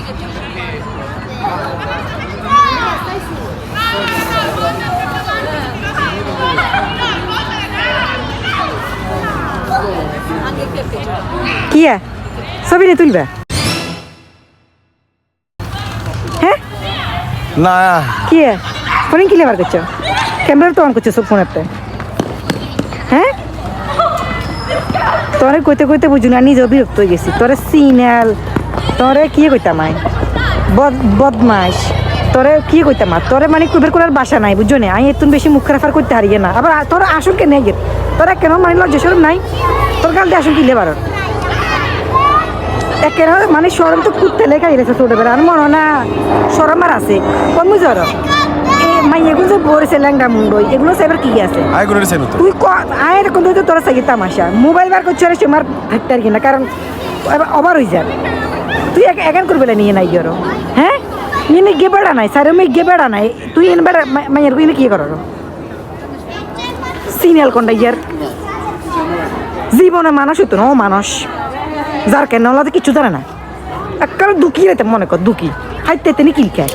কি ছবি নিয়ে তুলবে? হ্যাঁ না কি ফোনে কি লেবার করছো? ক্যামেরা তো অন করছো সব ফোনেতে। হ্যাঁ তোরে কইতে কইতে বুঝু না, নিজেও বিরক্ত হয়ে গেছি। তোরে সিনাল তোরে কি কইতাম আই বদমাস, তোরে কি কইতাম আর তোরে মানে কুবের করার বাসা নাই বুঝছো না। আমি এত বেশি মুখ রেফার করতে হারিয়ে না। আবার তোর আসল কে নেই গেত তোরা কেন মানে লজ্জা সরম নাই তোর কাল দিয়ে আসল কি লেবার কেন মানে সরম তো কুত্তে লেখা গেছে ছোটবেলা। আর মনে না সরম আর আছে কম জ্বর মাই এগুলো যে বলেছে ল্যাংডা মুন্ডো এগুলো এবার কি আছে তুই আয়ের কোন তোরা চাই তামাশা মোবাইল বার করছো রে আমার থাকতে আর কি না, কারণ অবার হয়ে যাবে। তুই একান করবে নিয়ে নাই গিয়ে হ্যাঁ ইনি গে বেড়া নাই স্যার আমি গে বেড়া নাই তুই এনে বেড়া মাইয়ের ইনে কি করার সিনিয়াল কোনটা ইয়ার জীবনে মানুষ হতো না ও মানুষ যার কেন কিছু জানে না। একটা দুঃখী রেতে মনে কর দুঃখী হাইতে তেনি কিল খায়